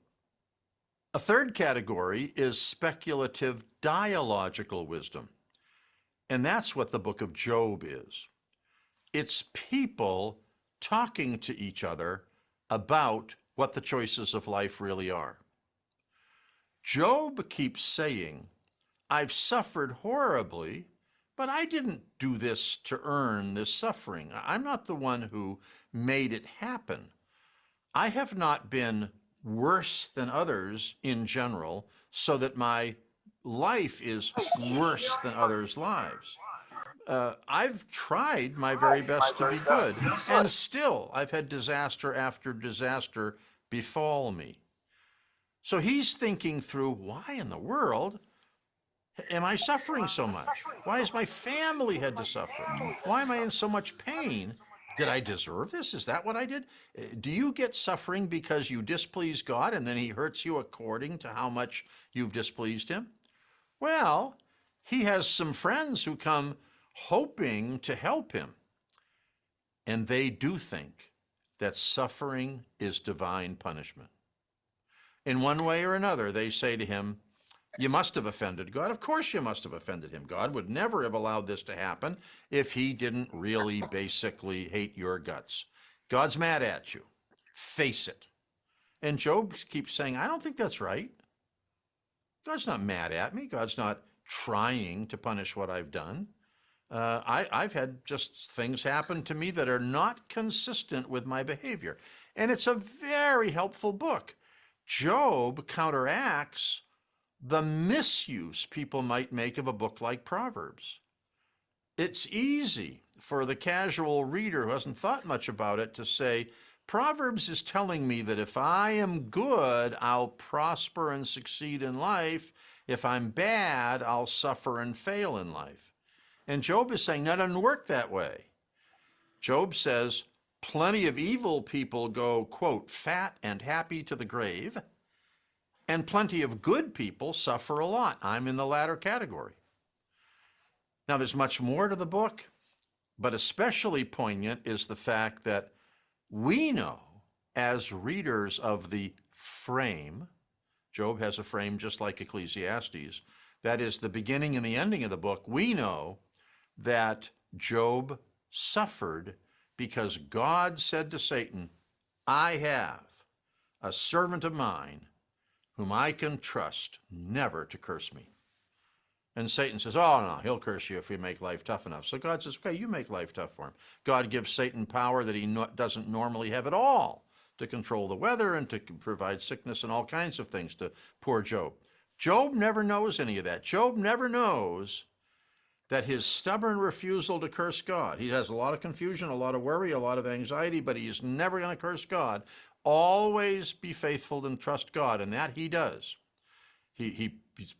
A third category is speculative dialogical wisdom, and that's what the book of Job is. It's people talking to each other about what the choices of life really are. Job keeps saying, I've suffered horribly, but I didn't do this to earn this suffering. I'm not the one who made it happen. I have not been worse than others in general, so that my life is worse than others' lives. I've tried my very best to be good, and still I've had disaster after disaster befall me. So he's thinking through, why in the world am I suffering so much? Why has my family had to suffer? Why am I in so much pain? Did I deserve this? Is that what I did? Do you get suffering because you displease God and then he hurts you according to how much you've displeased him? Well, he has some friends who come hoping to help him. And they do think that suffering is divine punishment. In one way or another, they say to him, you must have offended God. Of course you must have offended him. God would never have allowed this to happen if he didn't really basically hate your guts. God's mad at you. Face it. And Job keeps saying, I don't think that's right. God's not mad at me. God's not trying to punish what I've done. I've had just things happen to me that are not consistent with my behavior. And it's a very helpful book. Job counteracts the misuse people might make of a book like Proverbs. It's easy for the casual reader who hasn't thought much about it to say, Proverbs is telling me that if I am good, I'll prosper and succeed in life. If I'm bad, I'll suffer and fail in life. And Job is saying that doesn't work that way. Job says, plenty of evil people go, quote, fat and happy to the grave, and plenty of good people suffer a lot. I'm in the latter category. Now, there's much more to the book, but especially poignant is the fact that we know, as readers of the frame, Job has a frame just like Ecclesiastes, that is the beginning and the ending of the book, we know that Job suffered because God said to Satan, I have a servant of mine, whom I can trust never to curse me. And Satan says, oh, no, he'll curse you if we make life tough enough. So God says, okay, you make life tough for him. God gives Satan power that he doesn't normally have at all to control the weather and to provide sickness and all kinds of things to poor Job. Job never knows any of that. Job never knows that his stubborn refusal to curse God, he has a lot of confusion, a lot of worry, a lot of anxiety, but he is never going to curse God. Always be faithful and trust God, and that he does. He's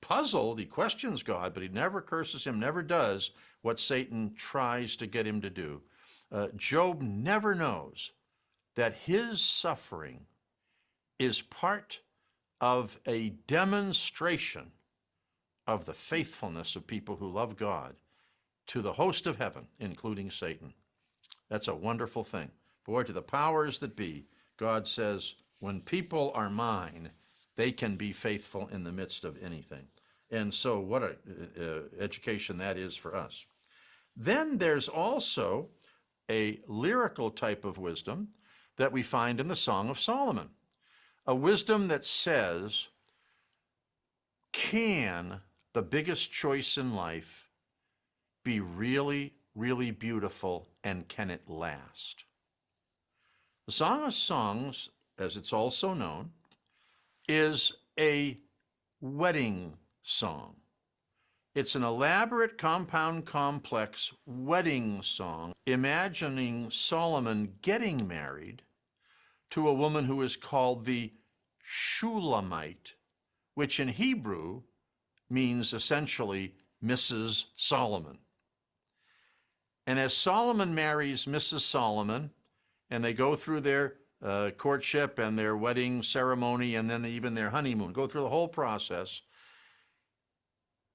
puzzled, he questions God, but he never curses him, never does what Satan tries to get him to do. Job never knows that his suffering is part of a demonstration of the faithfulness of people who love God to the host of heaven, including Satan. That's a wonderful thing. Boy, to the powers that be, God says, when people are mine, they can be faithful in the midst of anything. And so what an education that is for us. Then there's also a lyrical type of wisdom that we find in the Song of Solomon. A wisdom that says, can the biggest choice in life be really, really beautiful, and can it last? The Song of Songs, as it's also known, is a wedding song. It's an elaborate, compound, complex wedding song, imagining Solomon getting married to a woman who is called the Shulamite, which in Hebrew means essentially Mrs. Solomon. And as Solomon marries Mrs. Solomon, and they go through their courtship and their wedding ceremony, and then even their honeymoon, go through the whole process,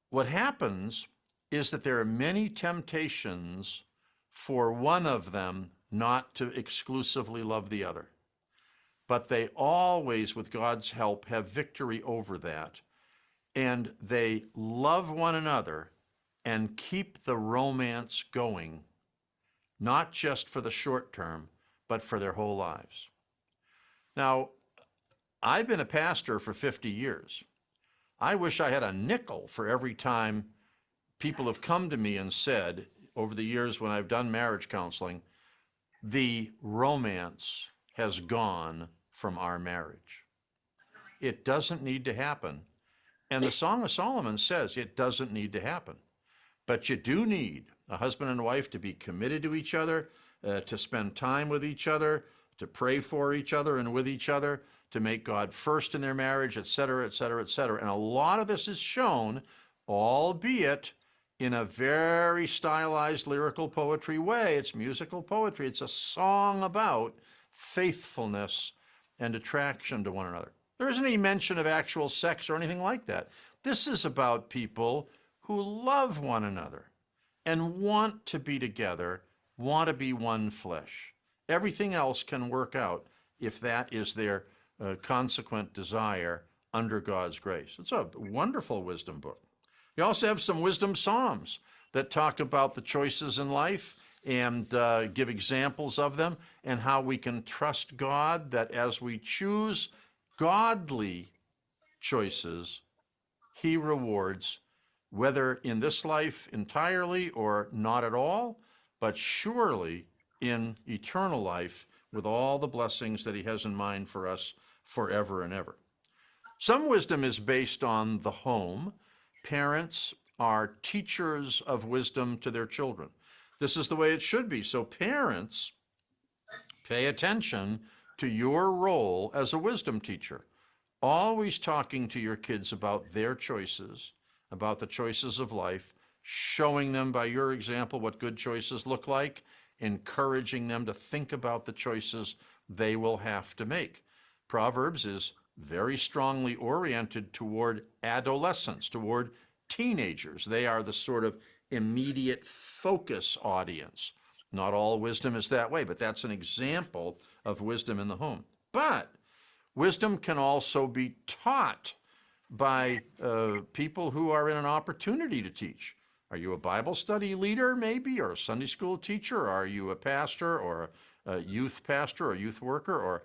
what happens is that there are many temptations for one of them not to exclusively love the other. But they always, with God's help, have victory over that. And they love one another and keep the romance going, not just for the short term, but for their whole lives. Now, I've been a pastor for 50 years. I wish I had a nickel for every time people have come to me and said, over the years when I've done marriage counseling, the romance has gone from our marriage. It doesn't need to happen. And the Song of Solomon says it doesn't need to happen. But you do need a husband and wife to be committed to each other, to spend time with each other, to pray for each other and with each other, to make God first in their marriage, et cetera, et cetera, et cetera. And a lot of this is shown, albeit in a very stylized lyrical poetry way. It's musical poetry. It's a song about faithfulness and attraction to one another. There isn't any mention of actual sex or anything like that. This is about people who love one another and want to be together, want to be one flesh. Everything else can work out if that is their consequent desire under God's grace. It's a wonderful wisdom book. You also have some wisdom psalms that talk about the choices in life and give examples of them and how we can trust God that as we choose godly choices, he rewards, whether in this life entirely or not at all, but surely in eternal life with all the blessings that he has in mind for us forever and ever. Some wisdom is based on the home. Parents are teachers of wisdom to their children. This is the way it should be. So parents, pay attention to your role as a wisdom teacher. Always talking to your kids about their choices, about the choices of life, showing them by your example what good choices look like, encouraging them to think about the choices they will have to make. Proverbs is very strongly oriented toward adolescents, toward teenagers. They are the sort of immediate focus audience. Not all wisdom is that way, but that's an example of wisdom in the home. But wisdom can also be taught by people who are in an opportunity to teach. Are you a Bible study leader maybe, or a Sunday school teacher? Or are you a pastor or youth pastor or youth worker or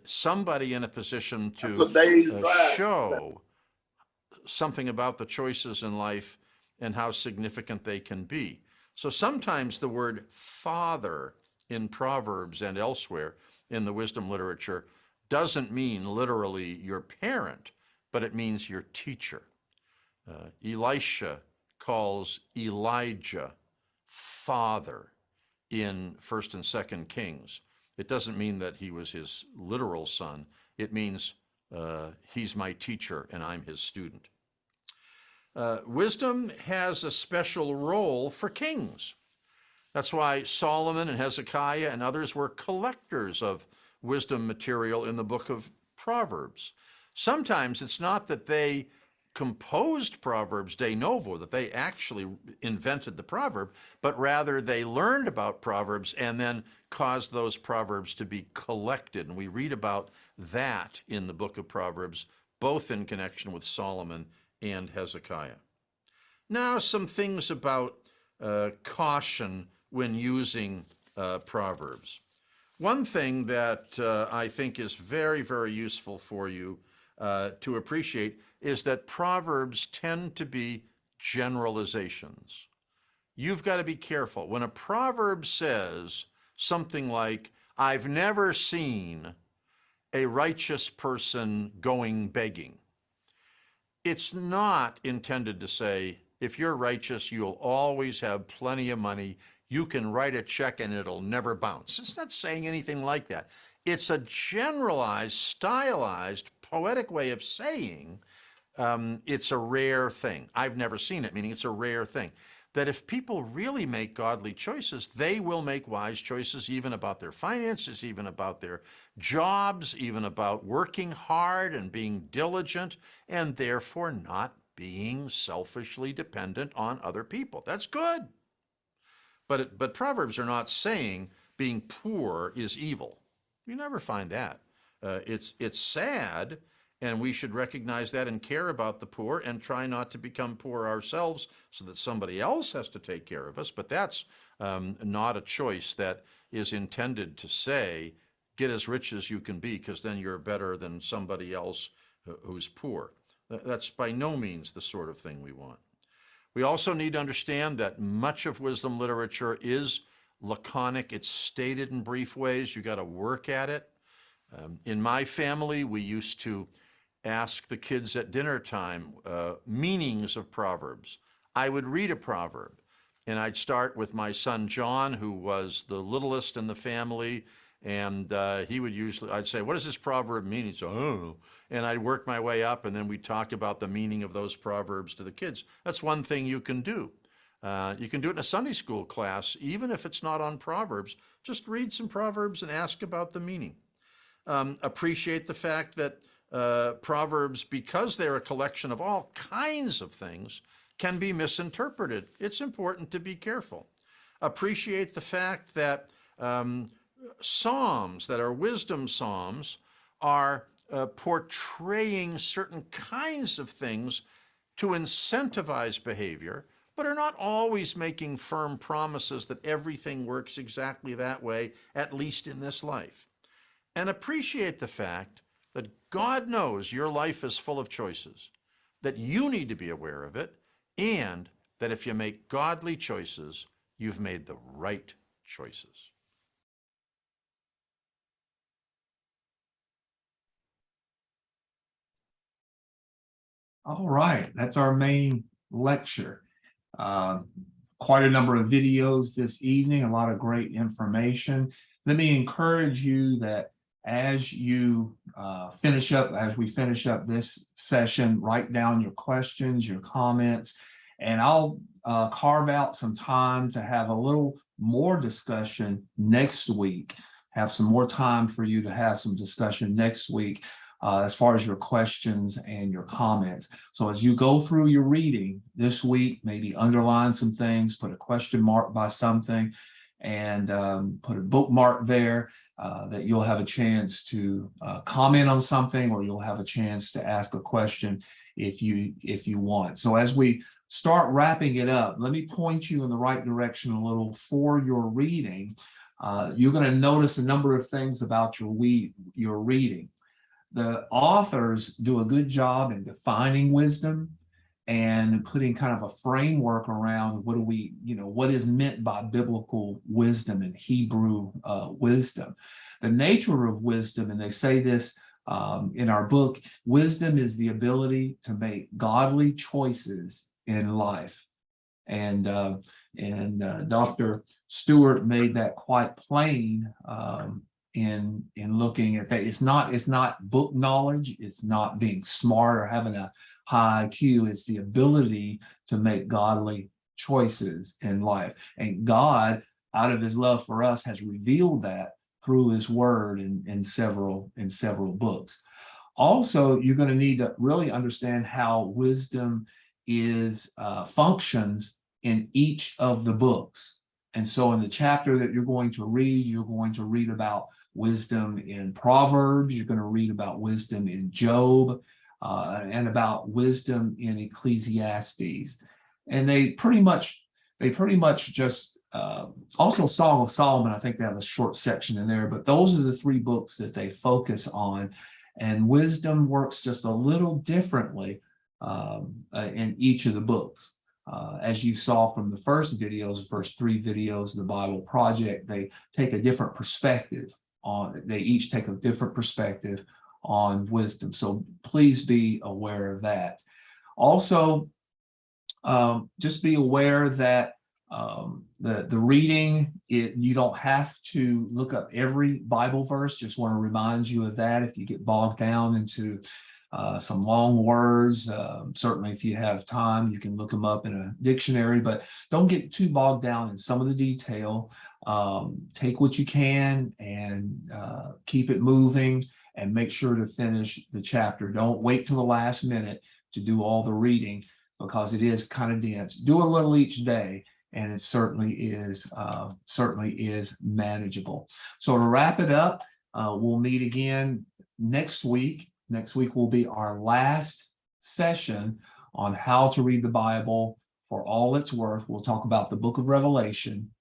somebody in a position That's to a day's drive. show something about the choices in life and how significant they can be. So sometimes the word father in Proverbs and elsewhere in the wisdom literature doesn't mean literally your parent, but it means your teacher. Elisha calls Elijah father in 1st and 2nd Kings. It doesn't mean that he was his literal son. It means he's my teacher and I'm his student. Wisdom has a special role for kings. That's why Solomon and Hezekiah and others were collectors of wisdom material in the book of Proverbs. Sometimes it's not that they composed Proverbs de novo, that they actually invented the proverb, but rather they learned about Proverbs and then caused those Proverbs to be collected. And we read about that in the book of Proverbs, both in connection with Solomon and Hezekiah. Now, some things about caution when using Proverbs. One thing that I think is very, very useful for you to appreciate is that Proverbs tend to be generalizations. You've got to be careful. When a proverb says something like, I've never seen a righteous person going begging, it's not intended to say, if you're righteous, you'll always have plenty of money. You can write a check and it'll never bounce. It's not saying anything like that. It's a generalized, stylized, poetic way of saying it's a rare thing. I've never seen it, meaning it's a rare thing. That if people really make godly choices, they will make wise choices even about their finances, even about their jobs, even about working hard and being diligent, and therefore not being selfishly dependent on other people. That's good. But Proverbs are not saying being poor is evil. You never find that. It's sad, and we should recognize that and care about the poor and try not to become poor ourselves so that somebody else has to take care of us. But that's not a choice that is intended to say, get as rich as you can be, because then you're better than somebody else who's poor. That's by no means the sort of thing we want. We also need to understand that much of wisdom literature is laconic. It's stated in brief ways. You got to work at it. In my family, we used to ask the kids at dinner time meanings of proverbs. I would read a proverb, and I'd start with my son John, who was the littlest in the family, and he would usually, I'd say, what does this proverb mean? He'd say, I don't know. And I'd work my way up, and then we'd talk about the meaning of those proverbs to the kids. That's one thing you can do. You can do it in a Sunday school class, even if it's not on Proverbs. Just read some Proverbs and ask about the meaning. Appreciate the fact that Proverbs, because they're a collection of all kinds of things, can be misinterpreted. It's important to be careful. Appreciate the fact that Psalms that are wisdom Psalms are portraying certain kinds of things to incentivize behavior, but are not always making firm promises that everything works exactly that way, at least in this life. And appreciate the fact that God knows your life is full of choices, that you need to be aware of it, and that if you make godly choices, you've made the right choices. All right, that's our main lecture. Quite a number of videos this evening, a lot of great information. Let me encourage you that as you as we finish up this session, write down your questions, your comments, and I'll carve out some time to have a little more discussion next week, have some more time for you to have some discussion next week as far as your questions and your comments. So as you go through your reading this week, maybe underline some things, put a question mark by something, and put a bookmark there that you'll have a chance to comment on something, or you'll have a chance to ask a question if you want. So as we start wrapping it up, let me point you in the right direction a little for your reading. you're going to notice a number of things about your reading. The authors do a good job in defining wisdom and putting kind of a framework around what is meant by biblical wisdom and Hebrew wisdom. The nature of wisdom, and they say this in our book, wisdom is the ability to make godly choices in life. And Dr. Stewart made that quite plain in looking at that. It's not book knowledge. It's not being smart or having a high IQ. It's the ability to make godly choices in life. And God, out of his love for us, has revealed that through his word in several books. Also, you're going to need to really understand how wisdom functions in each of the books. And so in the chapter that you're going to read about wisdom in Proverbs, you're going to read about wisdom in Job, and about wisdom in Ecclesiastes. And they pretty much just also Song of Solomon, I think they have a short section in there, but those are the three books that they focus on. And wisdom works just a little differently in each of the books. As you saw from the first three videos of the Bible Project, they take a different perspective they each take a different perspective on wisdom. So please be aware of that. Also, just be aware that the reading, you don't have to look up every Bible verse. Just want to remind you of that. If you get bogged down into some long words, certainly if you have time, you can look them up in a dictionary, but don't get too bogged down in some of the detail. Take what you can and keep it moving, and make sure to finish the chapter. Don't wait till the last minute to do all the reading, because it is kind of dense. Do a little each day, and it certainly is manageable. So to wrap it up, we'll meet again next week. Next week will be our last session on how to read the Bible for all it's worth. We'll talk about the book of Revelation,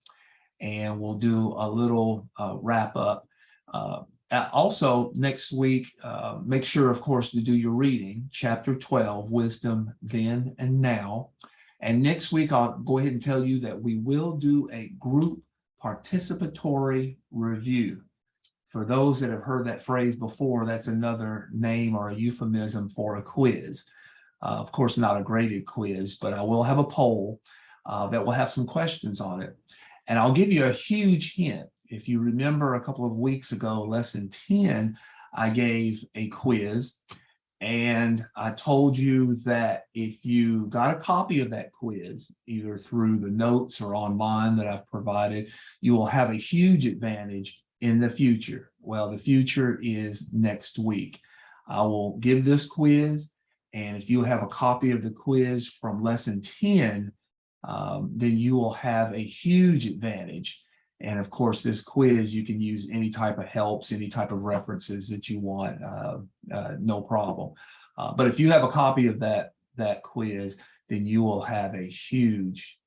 and we'll do a little wrap up. Also, next week, make sure, of course, to do your reading, chapter 12, Wisdom Then and Now. And next week, I'll go ahead and tell you that we will do a group participatory review. For those that have heard that phrase before, that's another name or a euphemism for a quiz. Of course, not a graded quiz, but I will have a poll that will have some questions on it. And I'll give you a huge hint. If you remember a couple of weeks ago, lesson 10, I gave a quiz, and I told you that if you got a copy of that quiz, either through the notes or online that I've provided, you will have a huge advantage in the future. Well, the future is next week. I will give this quiz, and if you have a copy of the quiz from lesson 10, then you will have a huge advantage. And of course, this quiz, you can use any type of helps, any type of references that you want, no problem. But if you have a copy of that quiz, then you will have a huge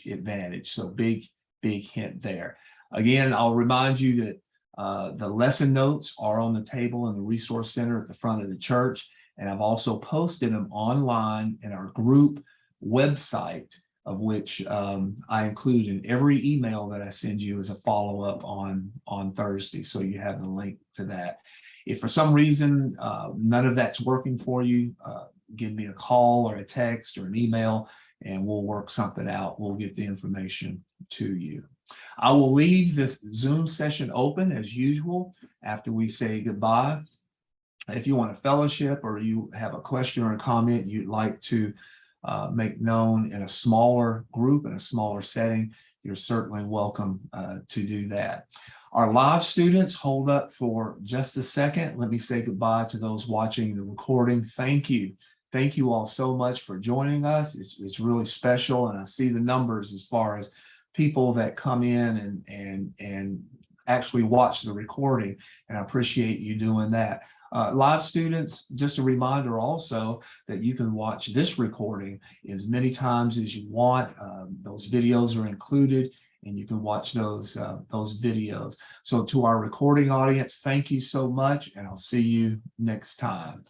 advantage. So big hint there. Again, I'll remind you that the lesson notes are on the table in the resource center at the front of the church. And I've also posted them online in our group website, of which I include in every email that I send you as a follow-up on Thursday. So you have the link to that. If for some reason none of that's working for you, give me a call or a text or an email, and we'll work something out. We'll get the information to you. I will leave this Zoom session open as usual after we say goodbye. If you want a fellowship, or you have a question or a comment you'd like to make known in a smaller group, in a smaller setting, you're certainly welcome to do that. Our live students, hold up for just a second. Let me say goodbye to those watching the recording. Thank you. Thank you all so much for joining us. It's really special, and I see the numbers as far as people that come in and actually watch the recording, and I appreciate you doing that. Live students, just a reminder also that you can watch this recording as many times as you want. Those videos are included and you can watch those videos. So to our recording audience, thank you so much, and I'll see you next time.